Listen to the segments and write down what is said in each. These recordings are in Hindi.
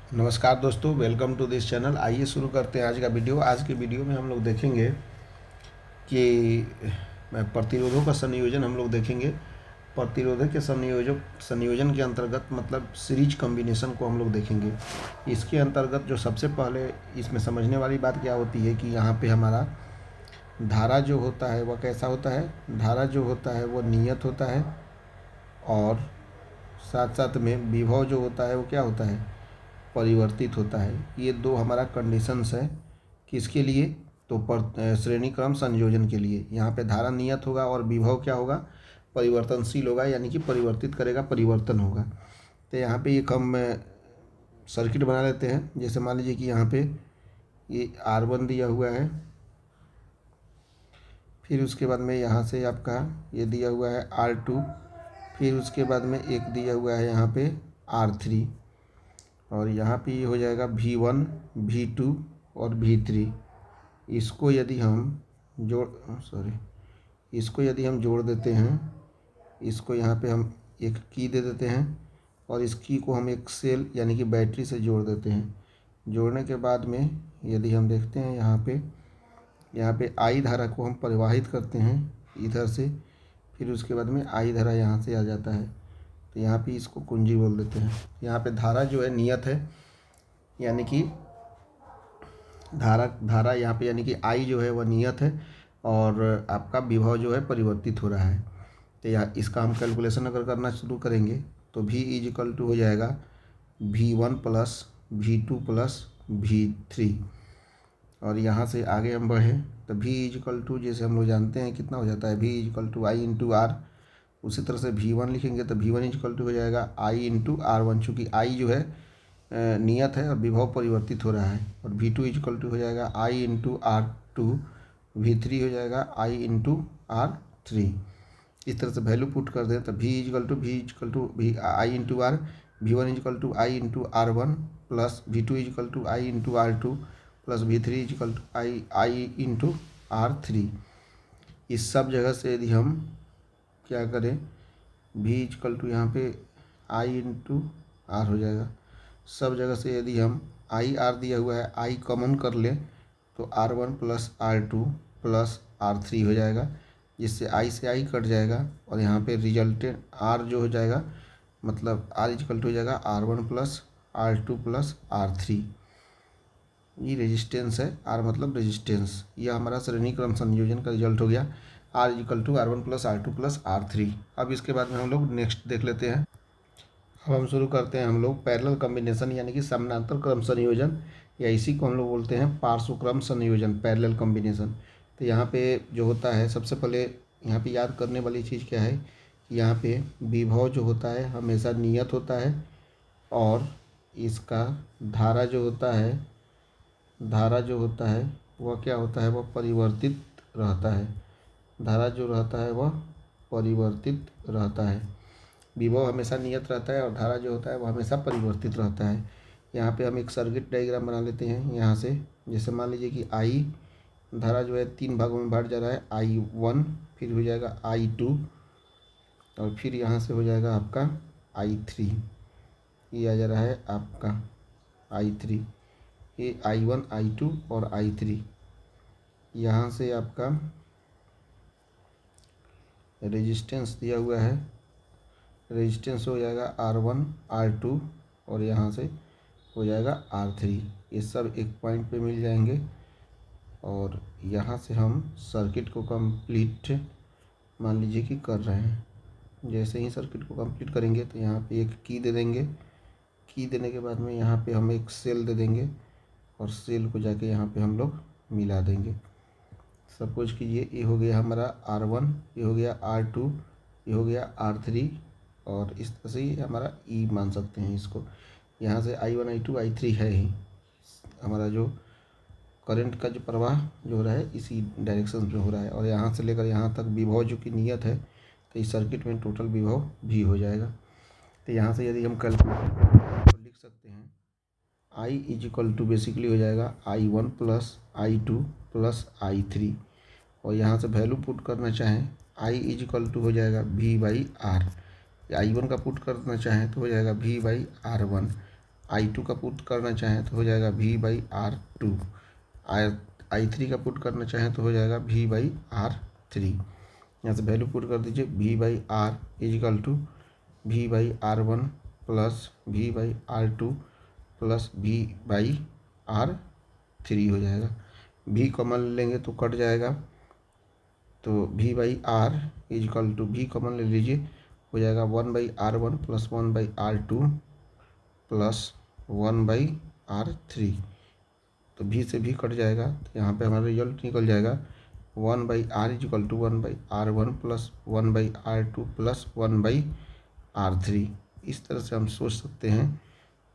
नमस्कार दोस्तों, वेलकम टू दिस चैनल। आइए शुरू करते हैं आज का वीडियो। आज के वीडियो में हम लोग देखेंगे कि प्रतिरोधों का संयोजन हम लोग देखेंगे। प्रतिरोधों के संयोजन के अंतर्गत मतलब सीरीज कॉम्बिनेशन को हम लोग देखेंगे। इसके अंतर्गत जो सबसे पहले इसमें समझने वाली बात क्या होती है कि यहाँ पे हमारा धारा जो होता है वह कैसा होता है। धारा जो होता है वो नियत होता है और साथ साथ में विभव जो होता है वो क्या होता है, परिवर्तित होता है। ये दो हमारा कंडीशंस है किसके लिए, तो श्रेणी क्रम संयोजन के लिए। यहाँ पे धारा नियत होगा और विभव क्या होगा, परिवर्तनशील होगा, यानी कि परिवर्तित करेगा, परिवर्तन होगा। तो यहाँ पे एक हम सर्किट बना लेते हैं। जैसे मान लीजिए कि यहाँ पे ये R1 दिया हुआ है, फिर उसके बाद में यहाँ से आपका ये दिया हुआ है R2, फिर उसके बाद में एक दिया हुआ है यहाँ पे R3, और यहाँ पे ये हो जाएगा V1, V2 और V3। इसको यदि हम जोड़ देते हैं, इसको यहाँ पे हम एक की दे देते हैं और इस की को हम एक सेल यानी कि बैटरी से जोड़ देते हैं। जोड़ने के बाद में यदि हम देखते हैं यहाँ पे I धारा को हम परिवाहित करते हैं इधर से, फिर उसके बाद में I धारा यहाँ से आ जाता है, तो यहाँ पे इसको कुंजी बोल देते हैं। यहाँ पे धारा जो है नियत है, यानी कि धारा यहाँ पे यानी कि I जो है वह नियत है और आपका विभव जो है परिवर्तित हो रहा है। तो यहाँ इसका हम कैलकुलेशन अगर करना शुरू करेंगे तो V इजिकल टू हो जाएगा V1 plus V2 plus V3, और यहाँ से आगे हम बढ़ें तो V इजिकल टू जैसे हम लोग जानते हैं कितना हो जाता है, V is equal to I into R। उसी तरह से V1 लिखेंगे तो V1 इजिकल टू हो जाएगा I इंटू R1, चूँकि I जो है नियत है और विभव परिवर्तित हो रहा है। और V2 इजिकल टू हो जाएगा I इंटू R2, V3 हो जाएगा I इंटू R3। इस तरह से वैल्यू पुट कर दें तो V is equal to I into R, V1 is equal to I into R1 plus V2 is equal to I into R2 plus V3 is equal to I into R3। इस सब जगह से यदि हम क्या करें, V इजिकल टू यहाँ पे I इंटू R हो जाएगा। सब जगह से यदि हम R दिया हुआ है, I कॉमन कर लें तो R1 plus R2 plus R3 हो जाएगा, जिससे I से I कट जाएगा और यहाँ पे रिजल्टेंट R जो हो जाएगा मतलब R इजिकल टू हो जाएगा R1 plus R2 plus R3। ये रेजिस्टेंस है, R मतलब रेजिस्टेंस। यह हमारा श्रेणी क्रम संयोजन का रिजल्ट हो गया, R is equal to R1 plus R2 plus R3। अब इसके बाद में हम लोग नेक्स्ट देख लेते हैं। अब हम शुरू करते हैं हम लोग पैरेलल कॉम्बिनेशन यानी कि समानांतर क्रम संयोजन, या इसी को हम लोग बोलते हैं पार्श्व क्रम संयोजन, पैरेलल कॉम्बिनेशन। तो यहाँ पे जो होता है सबसे पहले यहाँ पे याद करने वाली चीज़ क्या है कि यहाँ पे विभव जो होता है हमेशा नियत होता है और इसका धारा जो होता है वह क्या होता है, वह परिवर्तित रहता है। धारा जो रहता है वह परिवर्तित रहता है। विभव हमेशा नियत रहता है और धारा जो होता है वह हमेशा परिवर्तित रहता है। यहाँ पे हम एक सर्किट डायग्राम बना लेते हैं। यहाँ से जैसे मान लीजिए कि I धारा जो है 3 भागों में बांट जा रहा है, I1, फिर हो जाएगा I2 और फिर यहाँ से हो जाएगा आपका I3। ये आ जा रहा है आपका I3, ये I1, I2 और I3। यहाँ से आपका रेजिस्टेंस दिया हुआ है, रेजिस्टेंस हो जाएगा R1, R2 और यहाँ से हो जाएगा R3। ये सब एक पॉइंट पे मिल जाएंगे और यहाँ से हम सर्किट को कंप्लीट मान लीजिए कि कर रहे हैं। जैसे ही सर्किट को कंप्लीट करेंगे तो यहाँ पे एक की दे देंगे। की देने के बाद में यहाँ पे हम एक सेल दे देंगे और सेल को जाके यहाँ पे हम लोग मिला देंगे। सपोज कीजिए ये हो गया हमारा R1, ये हो गया R2, ये हो गया R3 और इस तरह से ये हमारा ई मान सकते हैं इसको। यहाँ से I1, I2, I3 है ही हमारा जो करंट का जो प्रवाह जो हो रहा है इसी डायरेक्शन में हो रहा है, और यहाँ से लेकर यहाँ तक विभव जो कि नियत है तो इस सर्किट में टोटल विभव भी हो जाएगा। तो यहाँ से यदि हम कैलकुलेट तो लिख सकते हैं I इजिकल टू बेसिकली हो जाएगा I1 plus I2 plus I3, और यहाँ से वैल्यू पुट करना चाहें I इजिकल टू हो जाएगा V बाई R। I1 का पुट करना चाहें तो हो जाएगा V बाई R1, I2 का पुट करना चाहें तो हो जाएगा V/R2। I3 का पुट करना चाहें तो हो जाएगा V/R3। यहाँ से वैल्यू पुट कर दीजिए, V/R is equal to V/R1 plus V/R2 plus V/R3 हो जाएगा। V कॉमन लेंगे तो कट जाएगा, तो V/R is equal to V common ले लीजिए, हो जाएगा 1/R1 plus 1/R2 plus 1/R3। तो V से भी कट जाएगा, तो यहाँ पे हमारा रिजल्ट निकल जाएगा 1/R is equal to 1/R1 plus 1/R2 plus 1/R3। इस तरह से हम सोच सकते हैं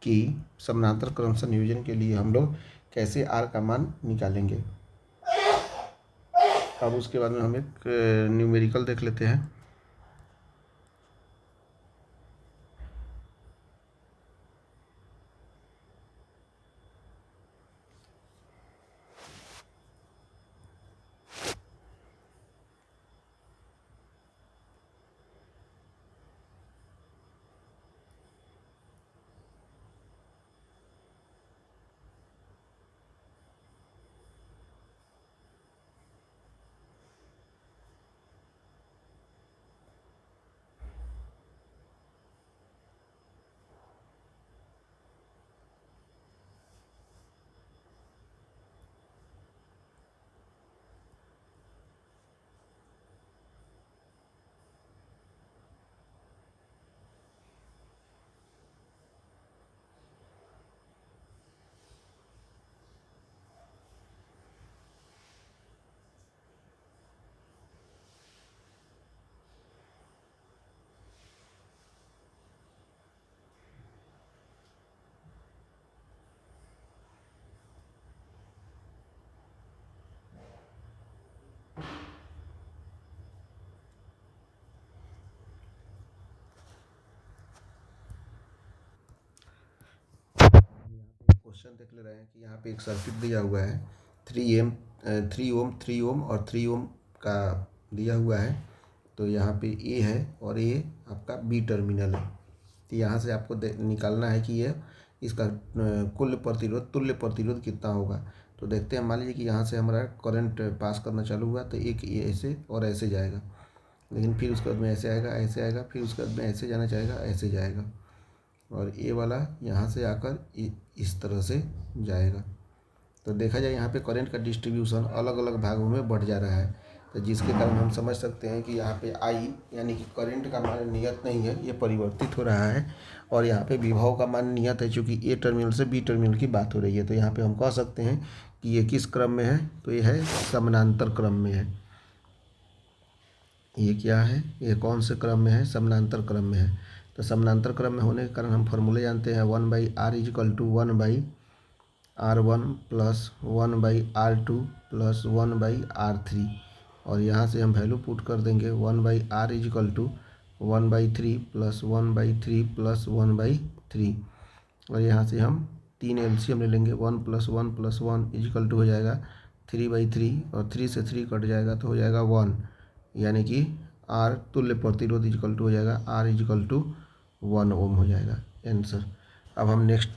कि समानांतर क्रम संयोजन के लिए हम लोग कैसे R का मान निकालेंगे। अब उसके बाद में हम एक न्यूमेरिकल देख लेते हैं। क्वेश्चन देख ले रहे हैं कि यहाँ पे एक सर्किट दिया हुआ है, 3 ओम और 3 ओम का दिया हुआ है। तो यहाँ पे ए है और ये आपका बी टर्मिनल है। तो यहाँ से आपको निकालना है कि ये इसका तुल्य प्रतिरोध कितना होगा। तो देखते हैं, मान लीजिए कि यहाँ से हमारा करंट पास करना चालू हुआ, तो एक ये ऐसे और ऐसे जाएगा, लेकिन फिर उसके बाद में ऐसे आएगा, ऐसे आएगा, फिर उसके बाद में ऐसे जाना चाहेगा, ऐसे जाएगा, और ये वाला यहाँ से आकर इस तरह से जाएगा। तो देखा जाए यहाँ पे करंट का डिस्ट्रीब्यूशन अलग अलग भागों में बढ़ जा रहा है, तो जिसके कारण हम समझ सकते हैं कि यहाँ पे आई यानी कि करंट का मान नियत नहीं है, ये परिवर्तित हो रहा है। और यहाँ पे विभव का मान नियत है, चूँकि ए टर्मिनल से बी टर्मिनल की बात हो रही है। तो यहाँ पे हम कह सकते हैं कि ये किस क्रम में है, तो ये है समानांतर क्रम में है। ये क्या है, ये कौन से क्रम में है, समानांतर क्रम में है। तो समानांतर क्रम में होने के कारण हम फॉर्मूले जानते हैं, 1/R is equal to 1/R1 plus 1/R2 plus 1/R3। और यहाँ से हम वैल्यू पुट कर देंगे, 1/R is equal to 1/3 plus 1/3 plus 1/3। और यहाँ से हम 3 LCM ले लेंगे, 1 + 1 + 1 इजिकल टू हो जाएगा 3/3, और 3 से 3 कट जाएगा तो हो जाएगा 1, यानी कि R तुल्य प्रतिरोध इजिकल टू हो जाएगा R इजिकल टू 1 ओम हो जाएगा आंसर। अब हम नेक्स्ट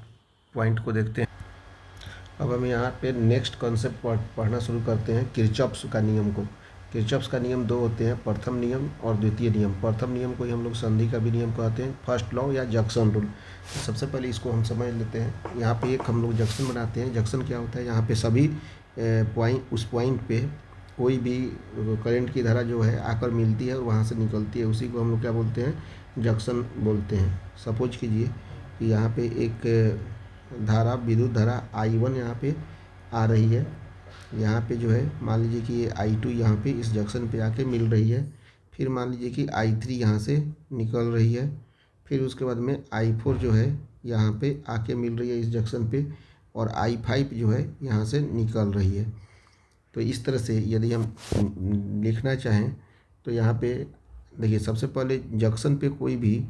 पॉइंट को देखते हैं। अब हम यहाँ पे नेक्स्ट कॉन्सेप्ट पढ़ना शुरू करते हैं, किरचॉफ्स का नियम को। किरचॉफ्स का नियम दो होते हैं, प्रथम नियम और द्वितीय नियम। प्रथम नियम को ही हम लोग संधि का भी नियम कहते हैं, फर्स्ट लॉ या जंक्शन रूल। सबसे पहले इसको हम समझ लेते हैं। यहाँ पे एक हम लोग जंक्शन बनाते हैं। जंक्शन क्या होता है, यहाँ पे सभी उस पॉइंट पे कोई भी करंट की धारा जो है आकर मिलती है और वहाँ से निकलती है, उसी को हम लोग क्या बोलते हैं, जंक्शन बोलते हैं। सपोज कीजिए कि यहाँ पे एक धारा, विद्युत धारा I1 यहाँ पे आ रही है। यहाँ पे जो है मान लीजिए कि ये I2 यहाँ पे इस जंक्शन पे आके मिल रही है। फिर मान लीजिए कि I3 यहाँ से निकल रही है। फिर उसके बाद में I4 जो है यहाँ पे आके मिल रही है इस जंक्शन पे, और I5 जो है यहाँ से निकल रही है। तो इस तरह से यदि हम लिखना चाहें तो यहाँ पे देखिए, सबसे पहले जंक्शन पे कोई भी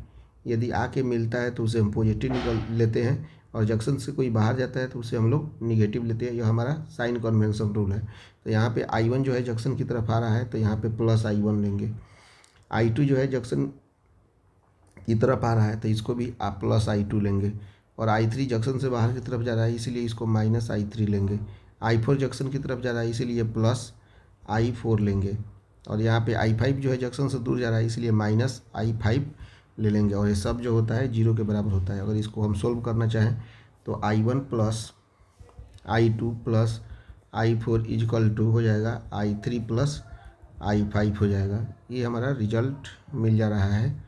यदि आके मिलता है तो उसे हम पॉजिटिव निकल लेते हैं, और जंक्शन से कोई बाहर जाता है तो उसे हम लोग निगेटिव लेते हैं। यह हमारा साइन कन्वेंशन रूल है। तो यहाँ पे I1 जो है जंक्शन की तरफ आ रहा है, तो यहाँ पे प्लस I1 लेंगे। I2 जो है जंक्शन की तरफ आ रहा है, तो इसको भी आप प्लस I2 लेंगे। और I3 जंक्शन से बाहर की तरफ जा रहा है, इसीलिए इसको -I3 लेंगे। I4 जंक्शन की तरफ जा रहा है, इसीलिए +I4 लेंगे। और यहाँ पे I5 जो है जंक्शन से दूर जा रहा है, इसलिए -I5 ले लेंगे। और ये सब जो होता है 0 के बराबर होता है। अगर इसको हम सोल्व करना चाहें तो I1 + I2 + I4 = हो जाएगा I3 + I5 हो जाएगा। ये हमारा रिजल्ट मिल जा रहा है।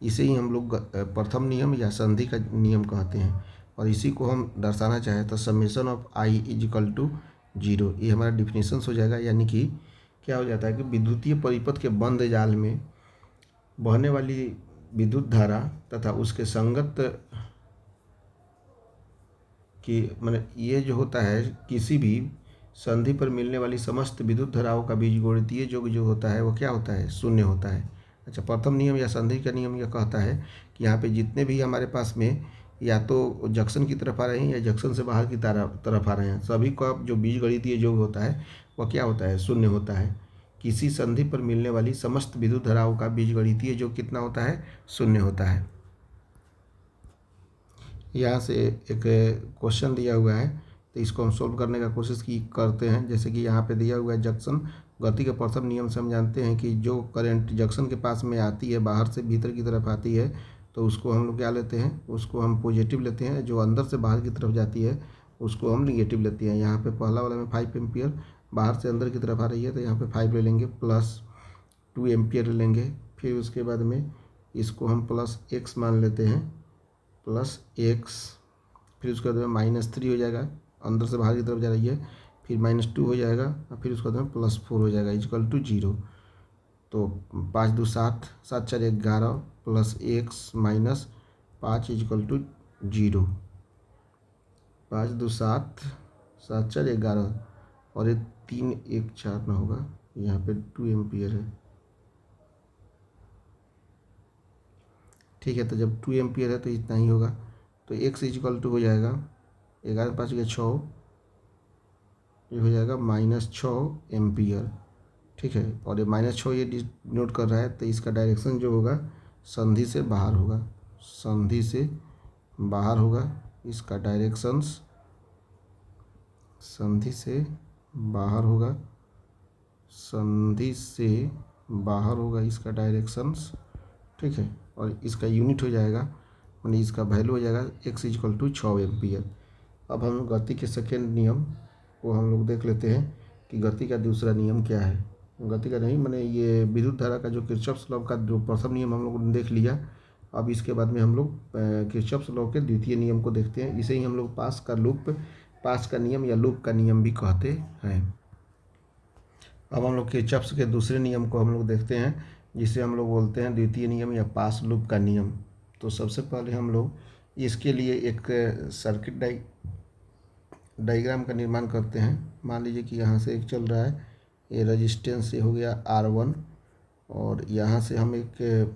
इसे ही हम लोग प्रथम नियम या संधि का नियम कहते हैं। और इसी को हम दर्शाना चाहें तो समेशन ऑफ I = 0, ये हमारा डिफिनीशंस हो जाएगा। यानी कि क्या हो जाता है कि विद्युतीय परिपथ के बंद जाल में बहने वाली विद्युत धारा तथा उसके संगत कि मतलब ये जो होता है किसी भी संधि पर मिलने वाली समस्त विद्युत धाराओं का बीजगणितीय योग जो होता है वो क्या होता है, शून्य होता है। अच्छा, प्रथम नियम या संधि का नियम यह कहता है कि यहाँ पे जितने भी हमारे पास में या तो जंक्शन की तरफ आ रहे हैं या जंक्शन से बाहर की तरफ आ रहे हैं, सभी का जो बीजगणितीय योग होता है वह क्या होता है, शून्य होता है। किसी संधि पर मिलने वाली समस्त विद्युत धाराओं का बीजगणितीय योग कितना होता है, शून्य होता है। यहाँ से एक क्वेश्चन दिया हुआ है तो इसको हम सोल्व करने का कोशिश करते हैं। जैसे कि यहाँ पे दिया हुआ है जंक्शन गति के प्रथम नियम से हम जानते हैं कि जो करंट जंक्शन के पास में आती है, बाहर से भीतर की तरफ आती है, तो उसको हम लोग क्या लेते हैं, उसको हम पॉजिटिव लेते हैं। जो अंदर से बाहर की तरफ जाती है उसको हम निगेटिव लेते हैं। यहाँ पे पहला वाला में 5 एम्पियर बाहर से अंदर की तरफ आ रही है तो यहाँ पे 5 ले लेंगे, +2 एम्पियर ले लेंगे। फिर उसके बाद में इसको हम +x मान लेते हैं, +x। फिर उसके बाद में -3 हो जाएगा, अंदर से बाहर की तरफ जा रही है। फिर -2 हो जाएगा और फिर उसके बाद में +4 हो जाएगा = 0। तो 5 दूनी 7, 7 4 11 +x -5 = 0। 5 दूनी 7, 7 4 11 और ये 3 1 4 ना होगा, यहाँ पे 2 एम्पियर है। ठीक है, तो जब 2 एम्पियर है तो इतना ही होगा। तो x = हो जाएगा 11 5 6, ये हो जाएगा -6 एम्पियर। ठीक है, और ये -6 ये डिनोट कर रहा है तो इसका डायरेक्शन जो होगा संधि से बाहर होगा, संधि से बाहर होगा। इसका डायरेक्शंस संधि से बाहर होगा, संधि से बाहर होगा इसका डायरेक्शंस। ठीक है, और इसका यूनिट हो जाएगा, यानी इसका वैल्यू हो जाएगा x = 6 एम्पियर। अब हम गति के सेकेंड नियम को हम लोग देख लेते हैं कि गति का दूसरा नियम क्या है। गति का नहीं, मैंने ये विद्युत धारा का जो किरचॉफ्स लॉ का जो प्रथम नियम हम लोग ने देख लिया। अब इसके बाद में हम लोग किरचॉफ्स लॉ के द्वितीय नियम को देखते हैं। इसे ही हम लोग पास का नियम या लूप का नियम भी कहते हैं। अब हम लोग किरचॉफ्स के दूसरे नियम को हम लोग देखते हैं, जिसे हम लोग बोलते हैं द्वितीय नियम या पास लूप का नियम। तो सबसे पहले हम लोग इसके लिए एक सर्किट डायग्राम का निर्माण करते हैं। मान लीजिए कि यहाँ से एक चल रहा है, ये रेजिस्टेंस ये हो गया R1, और यहाँ से हम एक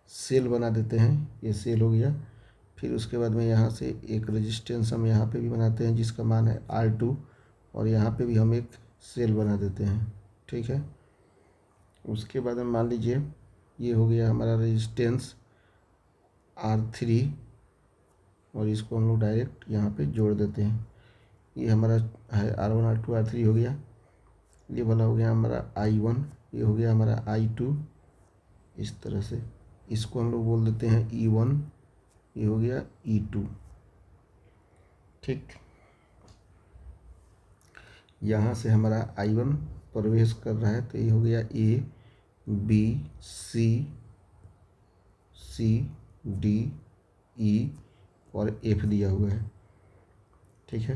सेल बना देते हैं, ये सेल हो गया। फिर उसके बाद में यहाँ से एक रेजिस्टेंस हम यहाँ पे भी बनाते हैं जिसका मान है R2, और यहाँ पे भी हम एक सेल बना देते हैं। ठीक है, उसके बाद में मान लीजिए ये हो गया हमारा रेजिस्टेंस R3, और इसको हम लोग डायरेक्ट यहाँ पे जोड़ देते हैं। ये हमारा है R1 R2 R3 हो गया। ये वाला हो गया हमारा I1, ये हो गया हमारा I2। इस तरह से इसको हम लोग बोल देते हैं E1, ये हो गया E2। ठीक, यहाँ से हमारा I1 प्रवेश कर रहा है तो ये हो गया A B C D E और F दिया हुआ है। ठीक है,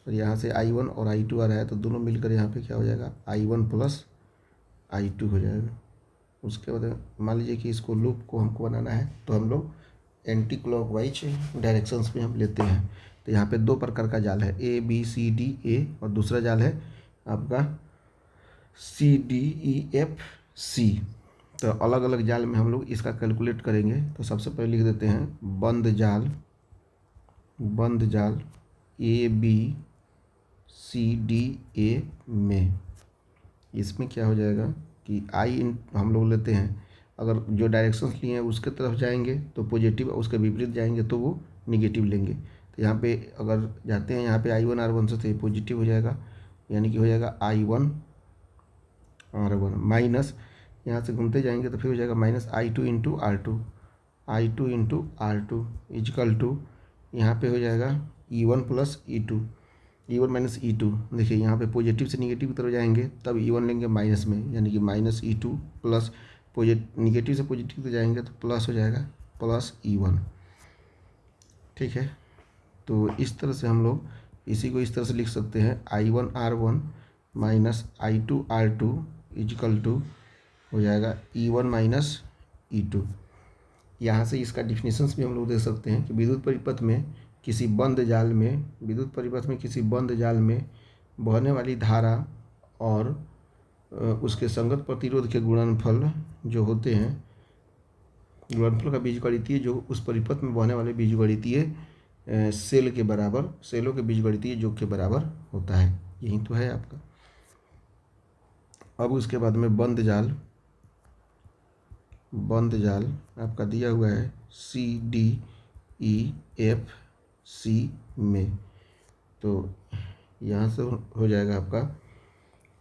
और यहाँ से I1 और I2 आ रहा है तो दोनों मिलकर यहाँ पे क्या हो जाएगा, I1 + I2 हो जाएगा। उसके बाद मान लीजिए कि इसको लूप को हमको बनाना है तो हम लोग एंटी क्लॉकवाइज डायरेक्शंस में हम लेते हैं। तो यहाँ पे 2 प्रकार का जाल है, A B C D A, और दूसरा जाल है आपका C D E F C। तो अलग अलग जाल में हम लोग इसका कैलकुलेट करेंगे। तो सबसे पहले लिख देते हैं बंद जाल A B C D A में। इसमें क्या हो जाएगा कि हम लोग लेते हैं, अगर जो डायरेक्शंस लिए हैं उसके तरफ जाएंगे तो पॉजिटिव, उसके विपरीत जाएंगे तो वो निगेटिव लेंगे। तो यहाँ पे अगर जाते हैं यहाँ पे I1R1 से तो ये पॉजिटिव हो जाएगा, यानी कि हो जाएगा I1R1 माइनस, यहाँ से घूमते जाएंगे तो फिर हो जाएगा minus I2 into R2 is equal to यहाँ पे हो जाएगा E1 plus E2 minus E2। देखिए यहाँ पे पॉजिटिव से निगेटिव की तरफ जाएंगे तब E1 लेंगे माइनस में, यानी कि माइनस E2 प्लस निगेटिव से पॉजिटिव तो जाएंगे तो प्लस हो जाएगा प्लस E1। ठीक है, तो इस तरह से हम लोग इसी को इस तरह से लिख सकते हैं I1R1 minus I2R2 is equal to हो जाएगा E1 माइनस E2। यहाँ से इसका डिफिनेशंस भी हम लोग दे सकते हैं कि विद्युत परिपथ में किसी बंद जाल में बहने वाली धारा और उसके संगत प्रतिरोध के गुणनफल जो होते हैं, गुणनफल का बीजगणितीय जो उस परिपथ में बहने वाले बीजगणितीय सेलों के बीजगणितीय योग के बराबर होता है। यही तो है आपका। अब उसके बाद में बंद जाल आपका दिया हुआ है CDEFC में, तो यहाँ से हो जाएगा आपका,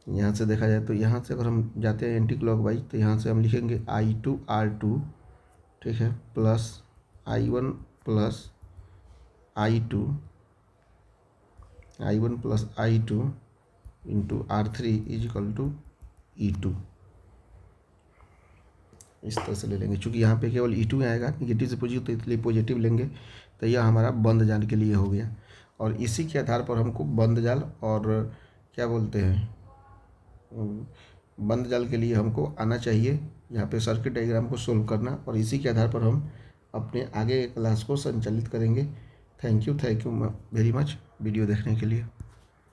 यहाँ से देखा जाए तो यहाँ से अगर हम जाते हैं एंटी क्लॉकवाइज तो यहाँ से हम लिखेंगे I2R2, ठीक है, plus I1 plus I2 into R3 is equal to E2। इस तरह से ले लेंगे, चूँकि यहाँ पे केवल E2 आएगा, निगेटिव से पॉजिटिव तो इसलिए पॉजिटिव लेंगे। तो यह हमारा बंद जाल के लिए हो गया, और इसी के आधार पर हमको बंद जाल और क्या बोलते हैं बंद जाल के लिए हमको आना चाहिए यहाँ पे सर्किट डायग्राम को सोल्व करना, और इसी के आधार पर हम अपने आगे क्लास को संचालित करेंगे। Thank you very much video देखने के लिए।